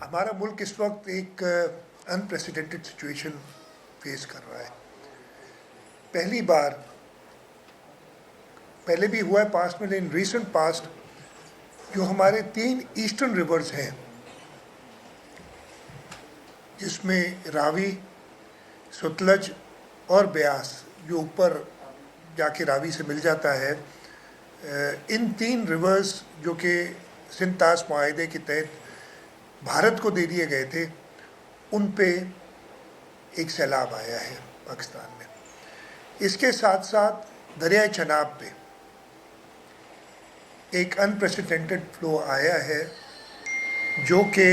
हमारा मुल्क इस वक्त एक अनप्रेसिडेंटेड सिचुएशन फेस कर रहा है। पहली बार, पहले भी हुआ है पास्ट में, लेकिन रीसेंट पास्ट जो हमारे 3 ईस्टर्न रिवर्स हैं, जिसमें रावी, सतलज और ब्यास, जो ऊपर जाके रावी से मिल जाता है, इन 3 रिवर्स जो कि सिंध-ताश मुआहदे के तहत भारत को दे दिए गए थे, उन पे एक सैलाब आया है पाकिस्तान में। इसके साथ साथ दरियाए चनाब पे एक अनप्रेसिडेंटेड फ्लो आया है, जो कि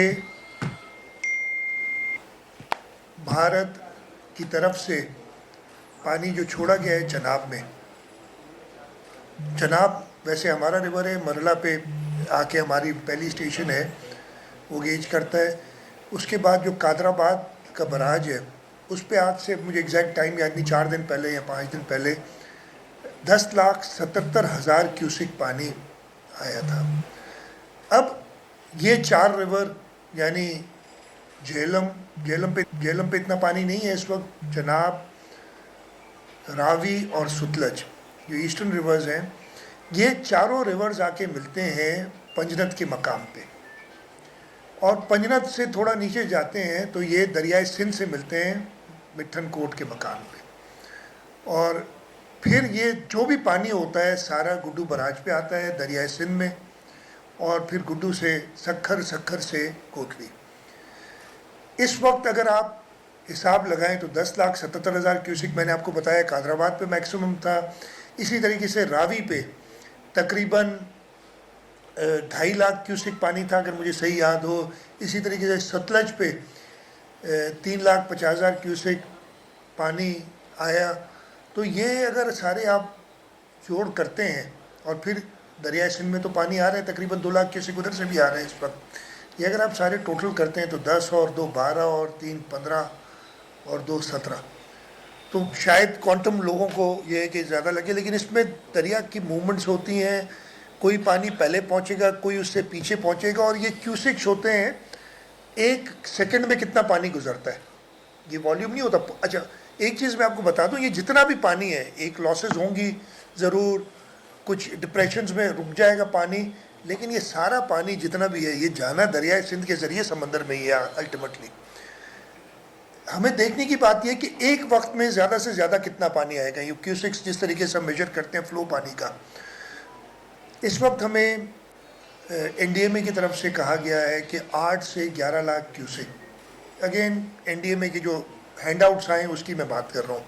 भारत की तरफ से पानी जो छोड़ा गया है चनाब में। चनाब वैसे हमारा रिवर है, मरला पे आके हमारी पहली स्टेशन है, वो गेज करता है। उसके बाद जो कादराबाद का बराज है, उस पे आज से मुझे एग्जैक्ट टाइम याद नहीं, 4 दिन पहले या 5 दिन पहले 10,77,000 क्यूसिक पानी आया था। अब ये 4 रिवर यानी झेलम पे इतना पानी नहीं है इस वक्त। चनाब, रावी और सतलज जो ईस्टर्न रिवर्स हैं, ये चारों रिवर्स आके मिलते हैं पंजनद के मकाम पे, और पंजनद से थोड़ा नीचे जाते हैं तो ये दरियाए सिंध से मिलते हैं मिठन कोट के मकाम पे, और फिर ये जो भी पानी होता है सारा गुड्डू बराज पे आता है दरियाए सिंध में, और फिर गुड्डू से सखर से कोटली। इस वक्त अगर आप हिसाब लगाएं तो 10,77,000 क्यूसिक मैंने आपको बताया कादराबाद पे मैक्सिमम था। इसी तरीके से रावी पे तकरीबन 2.5 लाख क्यूसिक पानी था अगर मुझे सही याद हो। इसी तरीके से सतलज पे 3,50,000 क्यूसिक पानी आया। तो ये अगर सारे आप जोड़ करते हैं, और फिर दरियाए सिंध में तो पानी आ रहा है तकरीबन 2 लाख क्यूसिक उधर से भी आ रहे हैं इस वक्त। ये अगर आप सारे टोटल करते हैं तो 10 और 2 12 और 3 15 और 2 17, तो शायद क्वांटम लोगों को ये है कि ज़्यादा लगे, लेकिन इसमें दरिया की मूवमेंट्स होती हैं। कोई पानी पहले पहुंचेगा, कोई उससे पीछे पहुंचेगा, और ये क्यूसिक्स होते हैं, 1 सेकंड में कितना पानी गुजरता है, ये वॉल्यूम नहीं होता। अच्छा, एक चीज़ मैं आपको बता दूं, ये जितना भी पानी है, एक लॉसेस होंगी ज़रूर, कुछ डिप्रेशंस में रुक जाएगा पानी, लेकिन ये सारा पानी जितना भी है ये जाना दरियाए सिंध के ज़रिए समंदर में ही है अल्टीमेटली। हमें देखने की बात यह है कि एक वक्त में ज़्यादा से ज़्यादा कितना पानी आएगा। ये क्यूसिक्स जिस तरीके से हम मेजर करते हैं फ्लो पानी का, इस वक्त हमें एनडीएमए की तरफ से कहा गया है कि 8 से 11 लाख क्यूसिक। अगेन एनडीएमए के जो हैंडआउट्स आए उसकी मैं बात कर रहा हूँ।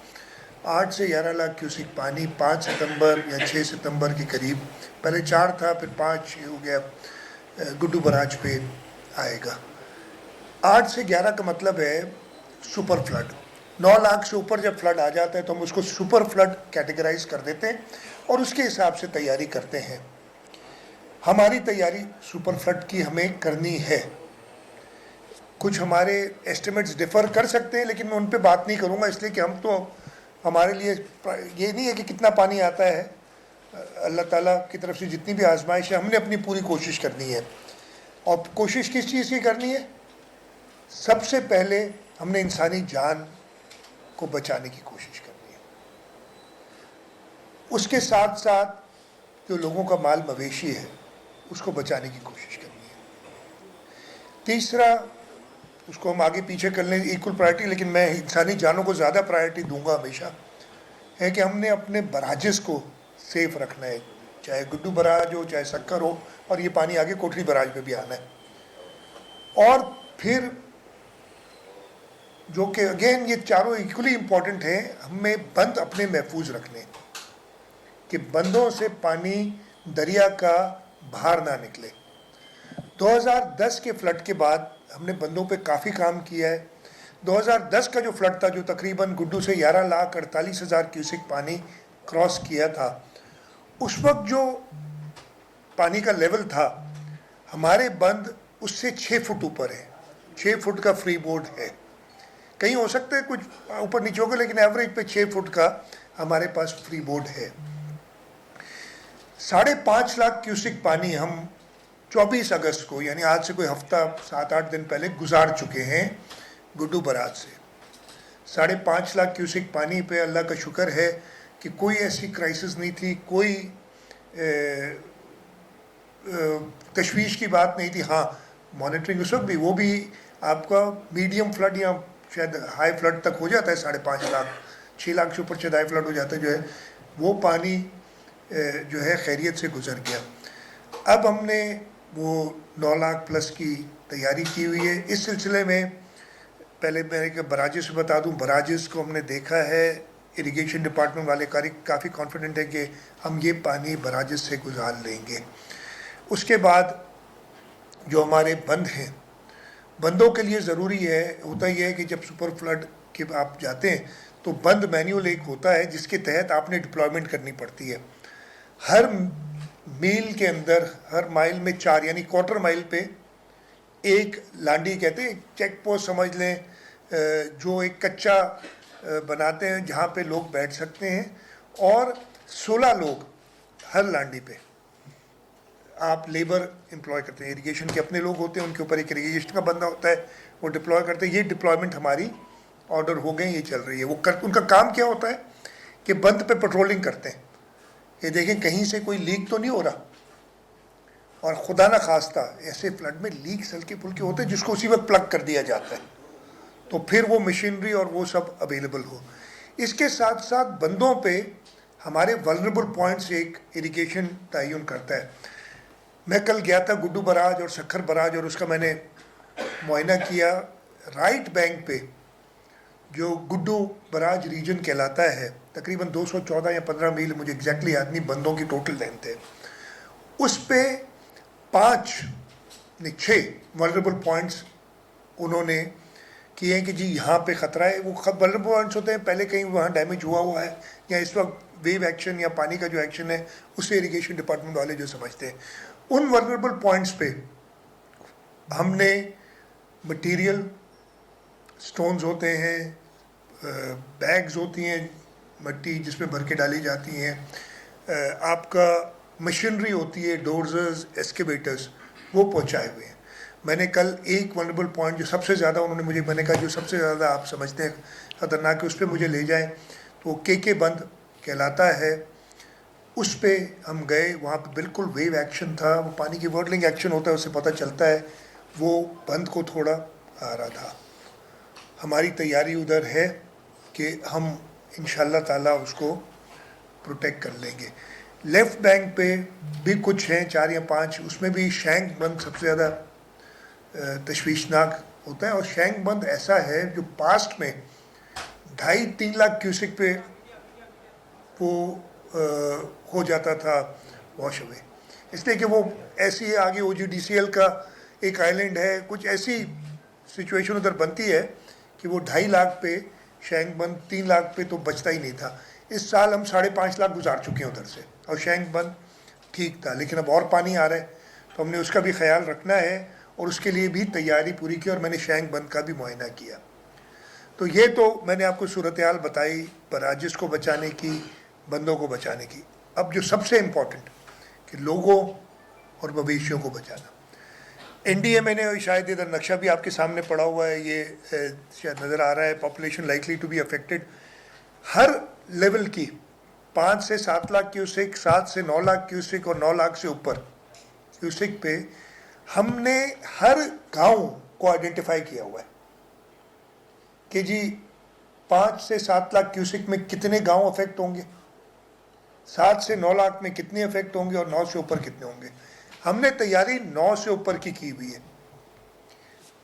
8 से 11 लाख क्यूसिक पानी 5 सितंबर या 6 सितंबर के करीब, पहले 4 था फिर 5 हो गया, गुड्डू बराज पे आएगा। 8 से 11 का मतलब है सुपर फ्लड। 9 लाख से ऊपर जब फ्लड आ जाता है तो हम उसको सुपर फ्लड कैटेगराइज कर देते हैं और उसके हिसाब से तैयारी करते हैं। हमारी तैयारी सुपर फ्लड की हमें करनी है। कुछ हमारे एस्टिमेट्स डिफ़र कर सकते हैं, लेकिन मैं उन पे बात नहीं करूँगा, इसलिए कि हम तो, हमारे लिए ये नहीं है कि कितना पानी आता है। अल्लाह ताला की तरफ से जितनी भी आजमाइश है, हमने अपनी पूरी कोशिश करनी है। और कोशिश किस चीज़ की करनी है? सबसे पहले हमने इंसानी जान को बचाने की कोशिश करनी है। उसके साथ साथ जो लोगों का माल मवेशी है उसको बचाने की कोशिश करनी है। तीसरा, उसको हम आगे पीछे कर लें इक्वल प्रायोरिटी, लेकिन मैं इंसानी जानों को ज़्यादा प्रायोरिटी दूंगा हमेशा, है कि हमने अपने बराजेस को सेफ रखना है, चाहे गुड्डू बराज हो चाहे सक्कर हो, और ये पानी आगे कोठरी बराज में भी आना है। और फिर जो कि अगेन ये चारों इक्वली इम्पॉर्टेंट है, हमें बंद अपने महफूज रखने, कि बंदों से पानी दरिया का बाहर ना निकले। 2010 के फ्लड के बाद हमने बंदों पे काफ़ी काम किया है। 2010 का जो फ्लड था, जो तकरीबन गुड्डू से 11,48,000 क्यूसिक पानी क्रॉस किया था, उस वक्त जो पानी का लेवल था, हमारे बंद उससे 6 फुट ऊपर है। 6 फुट का फ्री बोर्ड है, कहीं हो सकते हैं कुछ ऊपर नीचे होगा, लेकिन एवरेज पे 6 फुट का हमारे पास फ्री बोर्ड है। 5.5 लाख क्यूसिक पानी हम 24 अगस्त को, यानी आज से कोई हफ्ता 7-8 दिन पहले गुजार चुके हैं गुड्डू बराज से। 5.5 लाख क्यूसिक पानी पे अल्लाह का शुक्र है कि कोई ऐसी क्राइसिस नहीं थी, कोई तशवीश की बात नहीं थी। हाँ, मॉनिटरिंग उस वक्त भी, वो भी आपका मीडियम फ्लड या शायद हाई फ्लड तक हो जाता है, 5.5 लाख, 6 लाख से ऊपर शायद हाई फ्लड हो जाता है जो है, वो पानी जो है खैरियत से गुजर गया। अब हमने वो 9 लाख प्लस की तैयारी की हुई है। इस सिलसिले में पहले मैं बराजिस से बता दूं, बराजिस को हमने देखा है, इरिगेशन डिपार्टमेंट वाले काफ़ी कॉन्फिडेंट है कि हम ये पानी बराजिस से गुजार लेंगे। उसके बाद जो हमारे बंद हैं, बंदों के लिए ज़रूरी है, होता ही है कि जब सुपर फ्लड के आप जाते हैं तो बंद मैनुअल एक होता है जिसके तहत आपने डिप्लॉयमेंट करनी पड़ती है। हर मील के अंदर, हर माइल में 4 यानी क्वार्टर माइल पे एक लांडी कहते हैं, चेक पोस्ट समझ लें, जो एक कच्चा बनाते हैं जहाँ पे लोग बैठ सकते हैं, और 16 लोग हर लांडी पे आप लेबर एम्प्लॉय करते हैं। इरिगेशन के अपने लोग होते हैं, उनके ऊपर एक इरिगेशन का बंदा होता है, वो डिप्लॉय करते हैं। ये डिप्लॉयमेंट हमारी ऑर्डर हो गए, ये चल रही है। उनका काम क्या होता है कि बंद पे पेट्रोलिंग करते हैं, ये देखें कहीं से कोई लीक तो नहीं हो रहा, और खुदा न खास्ता ऐसे फ्लड में लीक्स हल्के फुल्के होते हैं जिसको उसी वक्त प्लग कर दिया जाता है, तो फिर वो मशीनरी और वो सब अवेलेबल हो। इसके साथ साथ बंदों पे हमारे वल्नरेबल पॉइंट्स एक इरिगेशन तयन करता है। मैं कल गया था गुड्डू बराज और सखर बराज, और उसका मैंने मुआयना किया। राइट बैंक पे जो गुड्डू बराज रीजन कहलाता है, तकरीबन 214 या 15 मील, मुझे एग्जैक्टली याद नहीं, बंदों की टोटल लेंथ है। उस पे 6 वल्नरेबल पॉइंट्स उन्होंने किए हैं कि जी यहाँ पे ख़तरा है। वो वल्नरेबल पॉइंट्स होते हैं, पहले कहीं वहाँ डैमेज हुआ है, या इस वक्त वेव एक्शन या पानी का जो एक्शन है उससे इरिगेशन डिपार्टमेंट वाले जो समझते हैं। उन वल्नरेबल पॉइंट्स पे हमने मटेरियल, स्टोन्स होते हैं, बैग्स होती हैं मट्टी जिसमें भर के डाली जाती हैं, आपका मशीनरी होती है, डोर्जर्स, एक्सकेवेटर्स, वो पहुंचाए हुए हैं। मैंने कल एक वल्नरेबल पॉइंट जो सबसे ज़्यादा उन्होंने मुझे, मैंने कहा जो सबसे ज़्यादा आप समझते हैं ख़तरनाक है, उस पर मुझे ले जाएं, तो के बंद कहलाता है। उस पे हम गए, वहाँ पे बिल्कुल वेव एक्शन था, वो पानी की वर्डलिंग एक्शन होता है, उससे पता चलता है वो बंद को थोड़ा आ रहा था। हमारी तैयारी उधर है कि हम इंशाल्लाह ताला उसको प्रोटेक्ट कर लेंगे। लेफ़्ट बैंक पे भी कुछ हैं, 4 या 5, उसमें भी शैंक बंद सबसे ज़्यादा तशवीशनाक होता है। और शैंक बंद ऐसा है जो पास्ट में 2.5-3 लाख क्यूसिक पे वो हो जाता था वॉश अवे, इसलिए कि वो ऐसी आगे OGDCL का एक आइलैंड है, कुछ ऐसी सिचुएशन उधर बनती है कि वो 2.5 लाख पे शैंक बंद, 3 लाख पे तो बचता ही नहीं था। इस साल हम 5.5 लाख गुजार चुके हैं उधर से, और शैंक बंद ठीक था, लेकिन अब और पानी आ रहा है तो हमने उसका भी ख्याल रखना है, और उसके लिए भी तैयारी पूरी की, और मैंने शैंक बंद का भी मुआयना किया। तो ये तो मैंने आपको सूरत हाल बताई बराजिस को बचाने की, बंदों को बचाने की। अब जो सबसे इम्पोर्टेंट कि लोगों और मवेशियों को बचाना, NDA मैंने शायद इधर नक्शा भी आपके सामने पड़ा हुआ है, ये शायद नज़र आ रहा है, population likely to be affected. हर लेवल की 5 से 7 लाख क्यूसिक, 7 से 9 लाख क्यूसिक, और 9 लाख से ऊपर क्यूसिक पे हमने हर गांव को आइडेंटिफाई किया हुआ है कि जी 5 से 7 लाख क्यूसिक में कितने गांव अफेक्ट होंगे, 7 से 9 लाख में कितने अफेक्ट होंगे, और 9 से ऊपर कितने होंगे। हमने तैयारी 9 से ऊपर की हुई है।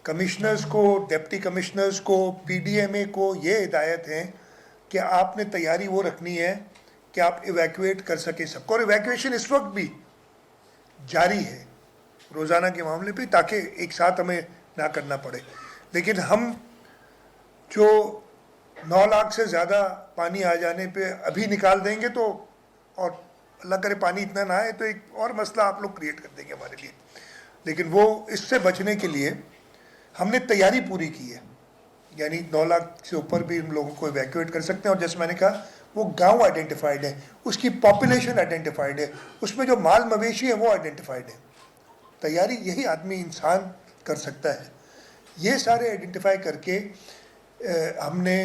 कमिश्नर्स को, डिप्टी कमिश्नर्स को, PDMA को ये हिदायत है कि आपने तैयारी वो रखनी है कि आप इवैक्यूएट कर सके सबको, और इवैक्यूएशन इस वक्त भी जारी है रोज़ाना के मामले पे, ताकि एक साथ हमें ना करना पड़े। लेकिन हम जो 9 लाख से ज़्यादा पानी आ जाने पे अभी निकाल देंगे तो, और अल्लाह करे पानी इतना ना आए तो एक और मसला आप लोग क्रिएट कर देंगे हमारे लिए। लेकिन वो इससे बचने के लिए हमने तैयारी पूरी की है, यानी 9 लाख से ऊपर भी हम लोगों को इवैक्यूएट कर सकते हैं। और जैसे मैंने कहा, वो गांव आइडेंटिफाइड है, उसकी पॉपुलेशन आइडेंटिफाइड है, उसमें जो माल मवेशी है वो आइडेंटिफाइड है। तैयारी यही आदमी इंसान कर सकता है। ये सारे आइडेंटिफाई करके हमने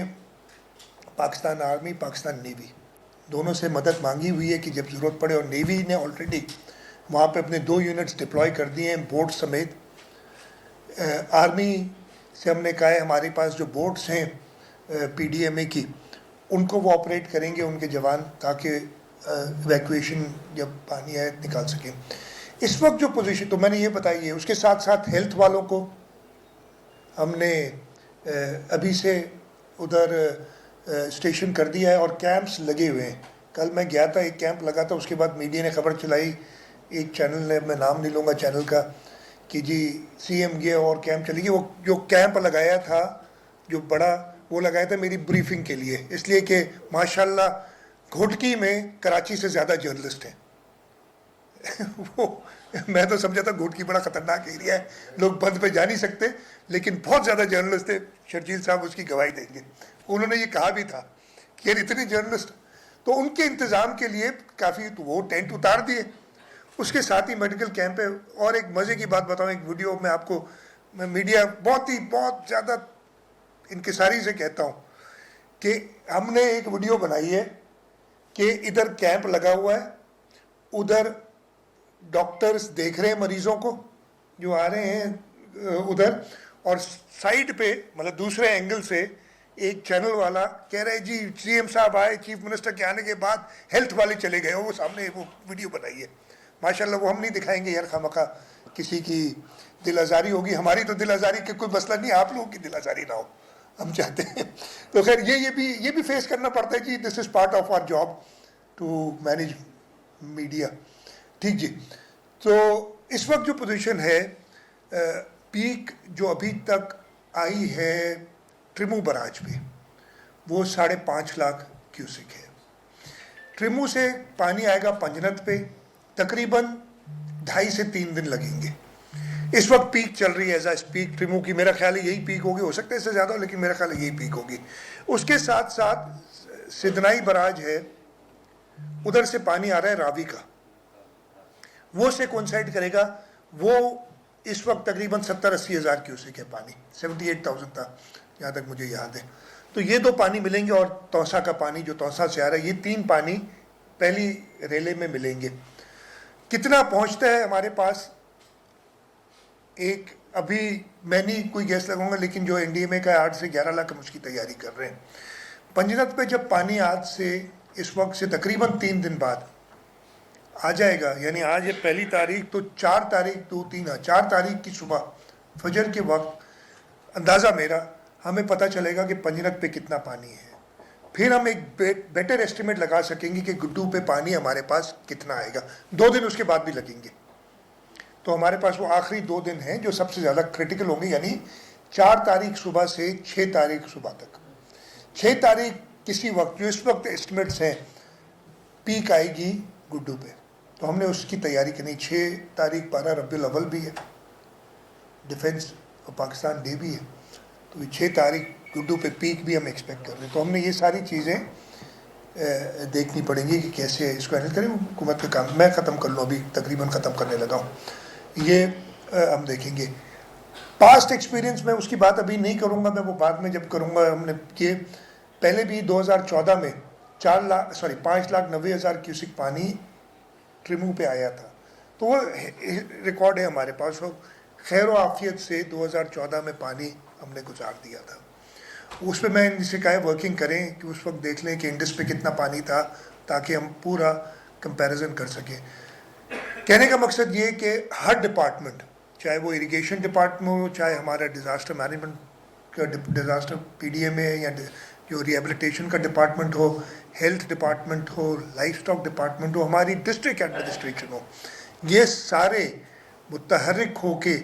पाकिस्तान आर्मी, पाकिस्तान नेवी दोनों से मदद मांगी हुई है कि जब ज़रूरत पड़े, और नेवी ने ऑलरेडी वहाँ पे अपने 2 यूनिट्स डिप्लॉय कर दिए हैं बोट समेत। आर्मी से हमने कहा है हमारे पास जो बोट्स हैं PDMA की, उनको वो ऑपरेट करेंगे उनके जवान, ताकि इवैक्यूएशन जब पानी आए निकाल सकें। इस वक्त जो पोजीशन तो मैंने ये बताई है, उसके साथ साथ हेल्थ वालों को हमने अभी से उधर स्टेशन कर दिया है और कैंप्स लगे हुए हैं। कल मैं गया था, एक कैंप लगा था, उसके बाद मीडिया ने खबर चलाई, एक चैनल ने, मैं नाम नहीं लूँगा चैनल का, कि जी CM गया और कैंप चली गई। वो जो कैंप लगाया था जो बड़ा, वो लगाया था मेरी ब्रीफिंग के लिए, इसलिए कि माशाल्लाह घोटकी में कराची से ज़्यादा जर्नलिस्ट हैं। वो मैं तो समझा था घोटकी बड़ा ख़तरनाक एरिया है, लोग बंद पे जा नहीं सकते, लेकिन बहुत ज़्यादा जर्नलिस्ट थे। शर्जील साहब उसकी गवाही देंगे। उन्होंने ये कहा भी था कि यार इतनी जर्नलिस्ट, तो उनके इंतज़ाम के लिए काफ़ी, तो वो टेंट उतार दिए। उसके साथ ही मेडिकल कैंप है। और एक मज़े की बात बताऊँ, एक वीडियो में आपको, मैं मीडिया बहुत ज़्यादा इनकिसारी से कहता हूँ कि हमने एक वीडियो बनाई है कि इधर कैंप लगा हुआ है, उधर डॉक्टर्स देख रहे हैं मरीज़ों को जो आ रहे हैं उधर, और साइड पे मतलब दूसरे एंगल से एक चैनल वाला कह रहे हैं जी CM साहब आए, चीफ मिनिस्टर के आने के बाद हेल्थ वाले चले गए। वो सामने वो वीडियो बनाई है माशाल्लाह। वो हम नहीं दिखाएंगे यार, खामखा किसी की दिल आज़ारी होगी, हमारी तो दिल आज़ारी का कोई मसला नहीं, आप लोगों की दिल आज़ारी ना हो, हम चाहते हैं। तो खैर ये भी फेस करना पड़ता है जी, this is part of our job to manage media. ठीक जी। तो इस वक्त जो पोजीशन है, पीक जो अभी तक आई है ट्रिमू बराज पे, वो 5.5 लाख क्यूसिक है। ट्रिमू से पानी आएगा पंजनत पे, तकरीबन 2.5 से 3 दिन लगेंगे। इस वक्त पीक चल रही है, एज पीक ट्रिमू की, मेरा ख्याल है यही पीक होगी, हो सकता है इससे ज़्यादा हो, लेकिन मेरा ख्याल है यही पीक होगी। उसके साथ साथ सिदनाई बराज है, उधर से पानी आ रहा है रावी का, वो से कोइंसाइड करेगा। वो इस वक्त तकरीबन 70-80 हज़ार क्यूसेक है पानी, 78,000 था जहाँ तक मुझे याद है। तो ये 2 पानी मिलेंगे, और तौसा का पानी जो तौसा से आ रहा है, ये 3 पानी पहली रेले में मिलेंगे। कितना पहुँचता है हमारे पास, एक अभी मैं नहीं कोई गैस लगाऊंगा, लेकिन जो NDMA का 8 से 11 लाख हम उसकी तैयारी कर रहे हैं। पंजनत पे जब पानी आज से, इस वक्त से तकरीबन 3 दिन बाद आ जाएगा, यानी आज है 1 तारीख, तो 4 तारीख 4 तारीख की सुबह फजर के वक्त अंदाज़ा मेरा हमें पता चलेगा कि पंजनत पे कितना पानी है। फिर हम एक बेटर एस्टिमेट लगा सकेंगे कि गुड्डू पे पानी हमारे पास कितना आएगा। 2 दिन उसके बाद भी लगेंगे, तो हमारे पास वो आखिरी 2 दिन हैं जो सबसे ज़्यादा क्रिटिकल होंगे, यानी 4 तारीख सुबह से 6 तारीख सुबह तक। 6 तारीख किसी वक्त, जो इस वक्त एस्टिमेट्स हैं, पीक आएगी गुड्डू पे, तो हमने उसकी तैयारी करनी। 6 तारीख 12 रबीउल अव्वल भी है, डिफेंस और पाकिस्तान डे भी है, तो 6 तारीख गुड्डू पे पीक भी हम एक्सपेक्ट कर रहे हैं। तो हमने ये सारी चीज़ें देखनी पड़ेंगी कि कैसे इसको हैंडल करें। हुकूमत का काम मैं ख़त्म कर लूँ, अभी तकरीबन ख़त्म करने लगा हूँ, ये हम देखेंगे। पास्ट एक्सपीरियंस में उसकी बात अभी नहीं करूँगा, मैं वो बाद में जब करूँगा। हमने किए पहले भी 2014 में 5,90,000 क्यूसिक पानी ट्रिमू पे आया था, तो वो रिकॉर्ड है हमारे पास। वो खैर व आफियत से 2014 में पानी हमने गुजार दिया था। उस पर मैं इनसे कहा वर्किंग करें कि उस वक्त देख लें कि इंडस पे कितना पानी था, ताकि हम पूरा कंपैरिजन कर सकें। कहने का मकसद ये कि हर डिपार्टमेंट, चाहे वो इरिगेशन डिपार्टमेंट हो, चाहे हमारा डिज़ास्टर मैनेजमेंट का डिज़ास्टर PDMA या जो रिहेबिलिटेशन का डिपार्टमेंट हो, हेल्थ डिपार्टमेंट हो, लाइफ स्टॉक डिपार्टमेंट हो, हमारी डिस्ट्रिक्ट एडमिनिस्ट्रेशन हो, ये सारे मुतहर्रिक होके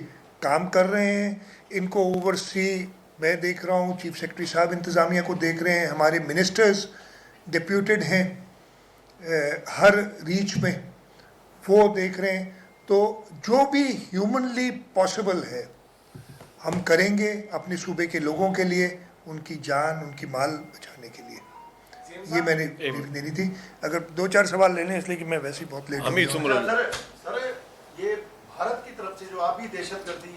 काम कर रहे हैं। इनको ओवरसी मैं देख रहा हूँ, चीफ सेक्रेटरी साहब इंतज़ामिया को देख रहे हैं, हमारे मिनिस्टर्स डिप्यूटेड हैं हर रीच में, वो देख रहे हैं। तो जो भी ह्यूमनली पॉसिबल है हम करेंगे अपने सूबे के लोगों के लिए, उनकी जान, उनकी माल बचाने के लिए। ये मैंने देनी थी। अगर 2-4 सवाल ले लें, इसलिए कि मैं वैसे ही बहुत लेट हूँ। सर, ये भारत की तरफ से जो जो अभी दहशतगर्दी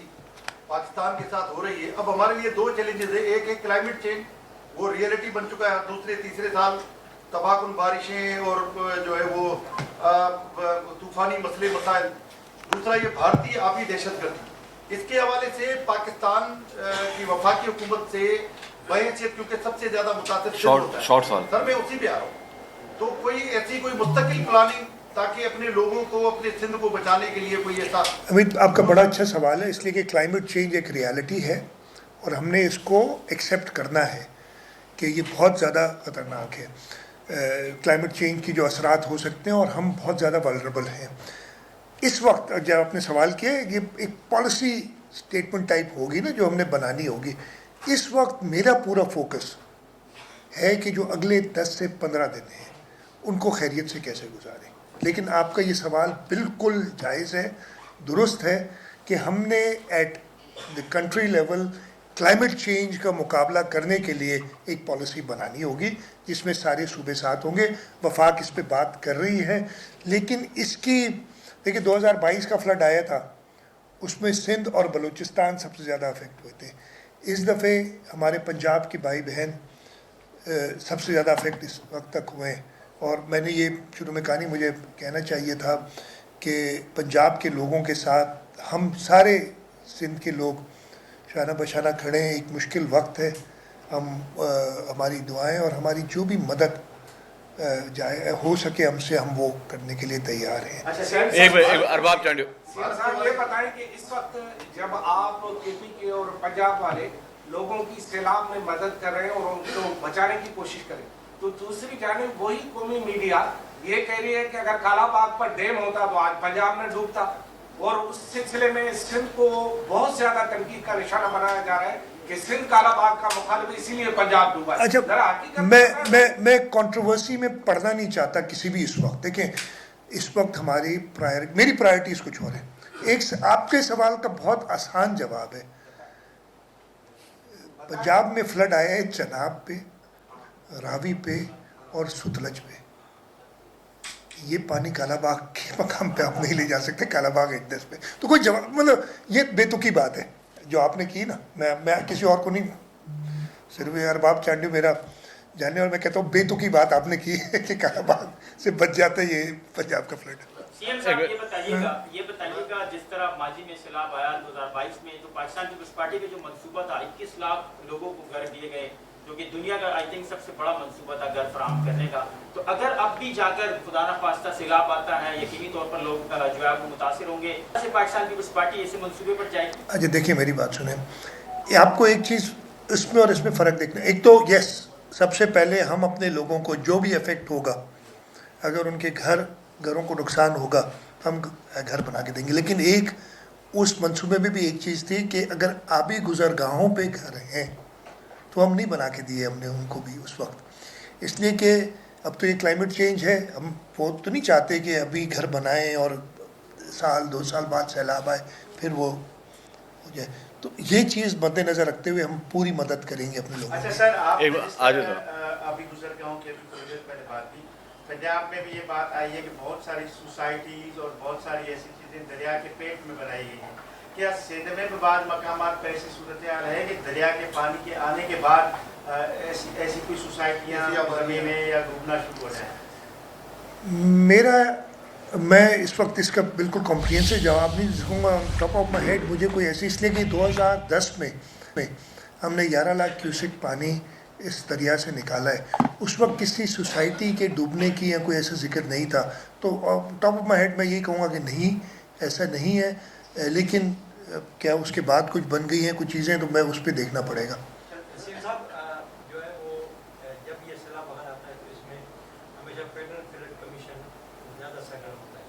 पाकिस्तान के साथ हो रही है, अब हमारे लिए दो चैलेंजेस है। एक है क्लाइमेट चेंज, वो रियलिटी बन चुका है, दूसरे तीसरे साल तबाहकुन बारिशें और जो है वो तूफानी मसले मसाइल। दूसरा ये भारतीय आबी दहशतगर्दी। इसके हवाले से पाकिस्तान की वफाकी हुकूमत से बहैसियत, क्योंकि सबसे ज्यादा मुतासिर सर मैं उसी पे आ रहा हूँ, तो कोई ऐसी कोई मुस्तकिल प्लानिंग ताकि अपने लोगों को, अपने सिंध को बचाने के लिए कोई ऐसा। अमित, आपका बड़ा अच्छा सवाल है, इसलिए कि क्लाइमेट चेंज एक रियलिटी है और हमने इसको एक्सेप्ट करना है कि ये बहुत ज़्यादा ख़तरनाक है। क्लाइमेट चेंज की जो असरात हो सकते हैं और हम बहुत ज़्यादा वल्नरेबल हैं इस वक्त। जब आपने सवाल किया, ये एक पॉलिसी स्टेटमेंट टाइप होगी ना जो हमने बनानी होगी। इस वक्त मेरा पूरा फोकस है कि जो अगले 10 से 15 दिन हैं उनको खैरियत से कैसे गुजारें। लेकिन आपका ये सवाल बिल्कुल जायज़ है, दुरुस्त है कि हमने at the country level climate change का मुकाबला करने के लिए एक पॉलिसी बनानी होगी जिसमें सारे सूबे साथ होंगे। वफाक इस पे बात कर रही है, लेकिन इसकी देखिए 2022 का फ्लड आया था, उसमें सिंध और बलूचिस्तान सबसे ज़्यादा अफेक्ट हुए थे। इस दफ़े हमारे पंजाब की भाई बहन सबसे ज़्यादा अफेक्ट इस वक्त तक हुए हैं। और मैंने ये शुरू में कहा नहीं, मुझे कहना चाहिए था कि पंजाब के लोगों के साथ हम सारे सिंध के लोग शाना बशाना खड़े हैं। एक मुश्किल वक्त है, हम हमारी दुआएं और हमारी जो भी मदद जाए हो सके हमसे, हम वो करने के लिए तैयार हैं। अच्छा अरबाब चांडियो साहब, ये बताएं कि इस वक्त जब आप केपी के और पंजाब वाले लोगों की सैलाब में मदद कर रहे हैं और उनको बचाने की कोशिश करें, तो दूसरी जानिब वही कौमी मीडिया ये कह रही है कि अगर कालाबाग पर डैम होता तो आज पंजाब में डूबता, और उस सिलसिले में सिंध को बहुत ज्यादा तनकीद का निशाना बनाया जा रहा है कि सिंध कालाबाग का मुखालिफ इसीलिए पंजाब डूबा। अच्छा, मैं कंट्रोवर्सी में पढ़ना नहीं चाहता किसी भी इस वक्त। देखें, इस वक्त मेरी प्रायोरिटीज कुछ और है। एक आपके सवाल का बहुत आसान जवाब है। पंजाब में फ्लड आया है चनाब पे, रावी पे और सुतलज पे। ये पानी कालाबाग के मकाम पे आप नहीं ले जा सकते, कालाबाग एड्रेस पे। तो कोई जवाब, मतलब ये बेतुकी बात है जो आपने की ना। मैं किसी और को नहीं, सिर्फ अरबाब चांडियो मेरा जानने, और मैं कहता हूँ बेतुकी बात आपने की है कि कालाबाग से बच जाता है ये पंजाब का फ्लड। सीएम साहब, ये बताइएगा जिस तरह माजी में सैलाब आया 2022 में, तो पाकिस्तान पीपल्स पार्टी का जो मंसूबा था 21 लाख लोगों को घर दिए गए, जो कि दुनिया का आई थिंक सबसे बड़ा मंसूबा था घर फराहम करने का। तो अगर अब भी जाकर खुदा न खास्ता सैलाब आता है, यकीनी तौर पर लोग जो है वो मुतासिर होंगे, पाकिस्तान पीपल्स पार्टी ऐसे मंसूबे पर जाएगी। अच्छा देखिए, मेरी बात सुने, आपको एक चीज़ इसमें और इसमें फ़र्क देखना। एक तो यस, सबसे पहले हम अपने लोगों को जो भी इफेक्ट होगा, अगर उनके घरों को नुकसान होगा, हम घर बना के देंगे। लेकिन एक उस मंसूबे में भी एक चीज़ थी कि अगर आबी गुजरगाहों पे घर हैं तो हम नहीं बना के दिए हमने उनको भी उस वक्त, इसलिए कि अब तो ये क्लाइमेट चेंज है, हम वो तो नहीं चाहते कि अभी घर बनाएं और साल 2 साल बाद सैलाब आए फिर वो हो जाए। तो ये चीज़ मद्देनज़र रखते हुए हम पूरी मदद करेंगे अपने लोगों अच्छा सर, आप अभी गुजरगाहों के पहले बात की, पंजाब में भी ये बात आई है कि बहुत सारी सोसाइटीज और बहुत सारी ऐसी चीज़ें दरिया के पेट में बनाई गई हैं। क्या सिंध में भी बाद मकामात पर ऐसी सूरत हाल है कि दरिया के पानी के आने के बाद ऐसी कोई सोसाइटियाँ ज़मीन में या डूबना शुरू हो जाए? मैं इस वक्त इसका बिल्कुल कॉम्प्रिहेंसिव जवाब नहीं दूंगा टॉप ऑफ माई हेड। मुझे कोई ऐसी, इसलिए कि 2010 में हमने 11 लाख क्यूसेक पानी इस दरिया से निकाला है। उस वक्त किसी सोसाइटी के डूबने की या कोई ऐसा जिक्र नहीं था। तो टॉप ऑफ माई हेड मैं ये कहूँगा कि नहीं, ऐसा नहीं है। लेकिन क्या उसके बाद कुछ बन गई हैं कुछ चीज़ें, तो मैं उस पर देखना पड़ेगा। जो है वो जब ये सलाह बाहर आता है तो इसमें हमेशा फेडरल फ्लड कमीशन ज़्यादा सरगर्म होता है।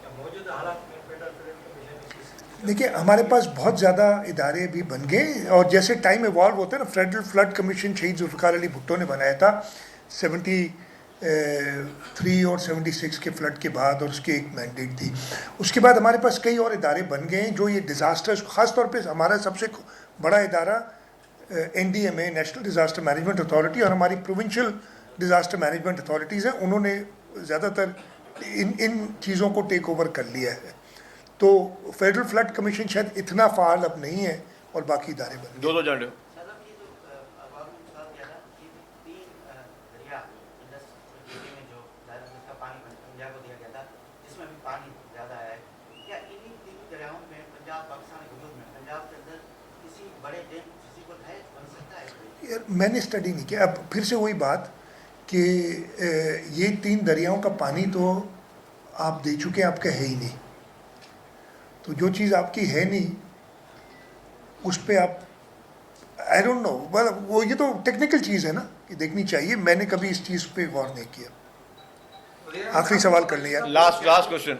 क्या मौजूदा हालात में फेडरल फ्लड कमीशन? देखिए, हमारे पास बहुत ज़्यादा इदारे भी बन गए और जैसे टाइम इवॉल्व होता है ना, फेडरल फ्लड कमीशन शहीद जुल्फ़िकार अली भुट्टो ने बनाया था 73 और 76 के फ्लड के बाद, और उसकी एक मैंडेट थी। उसके बाद हमारे पास कई और इदारे बन गए हैं जो ये डिज़ास्टर्स, ख़ास तौर पे हमारा सबसे बड़ा इदारा NDMA, national disaster management authority, और हमारी प्रोविंशियल डिज़ास्टर मैनेजमेंट अथॉरिटीज़ हैं, उन्होंने ज़्यादातर इन चीज़ों को टेक ओवर कर लिया है। तो फेडरल फ्लड कमीशन शायद इतना फाल अब नहीं है और बाकी इदारे बन दो जान रहे हो साहब ये जो अवाम ने सवाल किया था कि 3 दरिया इंडस में जो दायरा उसका पानी पंजाब को दिया गया था जिसमें अभी पानी ज़्यादा आया है, क्या इन्हीं 3 दरियाओं में पंजाब पाकिस्तान की हदूद में पंजाब के अंदर किसी बड़े डैम फिजिबल है बन सकता है कोई? यार मैंने स्टडी नहीं किया। अब फिर से वही बात कि ये 3 दरियाओं का पानी तो आप दे चुके हैं, आपका है ही नहीं। तो जो चीज़ आपकी है नहीं उस पर आप आई डोंट नो, मतलब वो ये तो टेक्निकल चीज़ है ना कि देखनी चाहिए। मैंने कभी इस चीज़ पे गौर नहीं किया। आखिरी सवाल कर लिया। लास्ट क्वेश्चन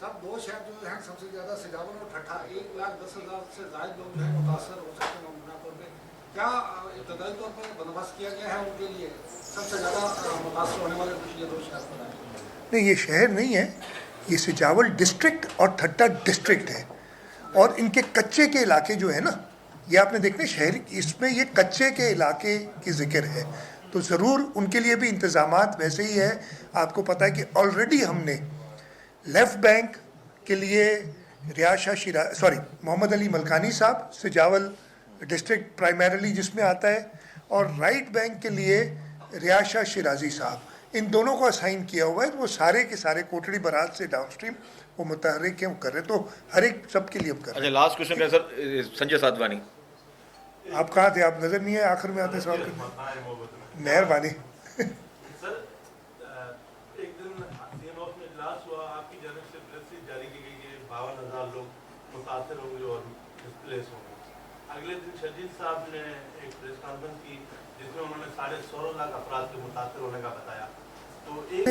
सब 2 शहर जो हैं सबसे ज़्यादा सिजावर और ठट्ठा 1,10,000 से ज़्यादा लोग जो है मुतासर हो सकते हैं मुनाफर में। क्या इब्तदाई तौर पर बंदोबस्त किया गया है उनके लिए? सबसे ज़्यादा मुतासर होने वाले ये 2 शहर पर हैं। नहीं, ये शहर नहीं है, ये सिजावल डिस्ट्रिक्ट और ठट्टा डिस्ट्रिक्ट है। और इनके कच्चे के इलाके जो है ना, ये आपने देखने शहर, इसमें ये कच्चे के इलाके की जिक्र है, तो ज़रूर उनके लिए भी इंतज़ामात वैसे ही है। आपको पता है कि ऑलरेडी हमने लेफ़्ट बैंक के लिए मोहम्मद अली मलकानी साहब सिजावल डिस्ट्रिक्ट प्राइमरीली जिसमें आता है, और राइट बैंक के लिए रियाशा शिराजी साहब, इन दोनों को असाइन किया हुआ है। वो सारे के सारे कोटड़ी बराज से डाउनस्ट्रीम वो मुतहर्रिक हैं, वो कर रहे, तो हर एक सब के लिए हम कर रहे अच्छा लास्ट क्वेश्चन है सर संजय साधवानी। हैं। आप कहाँ थे? आप नज़र नहीं है, आखिर में आते सवाल करने। मेहरबानी। सर एक दिन सीएमओ में इजलास हुआ, आपकी जानिब से प्रेस जारी की गई कि 52,000 लोग मुतासर होंगे और डिस्प्लेस होंगे। अगले दिन शजीद साहब ने एक प्रेस कॉन्फ्रेंस की जिसमें उन्होंने 16.5 लाख अफराद के मुतासर होने का बताया। तो एक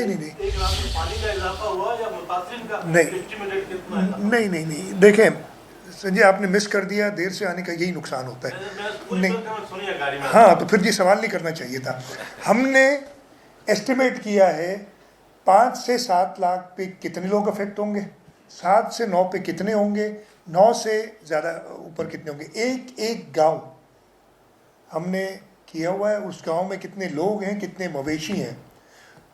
लाख में पानी का इजाफा हुआ या मुतासरीन का एस्टिमेटेड कितना है? नहीं, देखें संजय, आपने मिस कर दिया, देर से आने का यही नुकसान होता है। नहीं, हाँ, तो फिर ये सवाल नहीं करना चाहिए था। हमने एस्टिमेट किया है 5 से 7 लाख पे कितने लोग अफेक्ट होंगे, 7 से 9 पे कितने होंगे, 9 से ज़्यादा ऊपर कितने होंगे। एक गांव हमने किया हुआ है, उस गांव में कितने लोग हैं, कितने मवेशी हैं।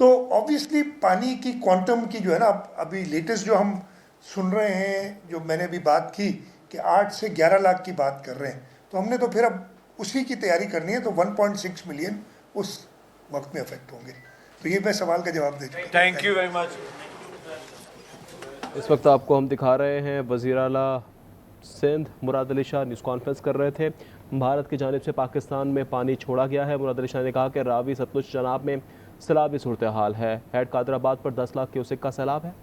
तो ऑब्वियसली पानी की क्वांटम की जो है ना, अभी लेटेस्ट जो हम सुन रहे हैं, जो मैंने अभी बात की कि 8 से 11 लाख की बात कर रहे हैं, तो हमने तो फिर अब उसी की तैयारी करनी है। तो 1.6 मिलियन उस वक्त में अफेक्ट होंगे। तो ये मैं सवाल का जवाब दे चुका। Thank you very much. इस वक्त आपको हम दिखा रहे हैं वज़ीर आला सिंध मुराद अली शाह न्यूज़ कॉन्फ्रेंस कर रहे थे। भारत की जानिब से पाकिस्तान में पानी छोड़ा गया है। मुराद अली शाह ने कहा कि रावी सतलुज चनाब में सैलाबी सूरत हाल है। हेड कादराबाद पर 10 लाख क्यूसेक का सैलाब है।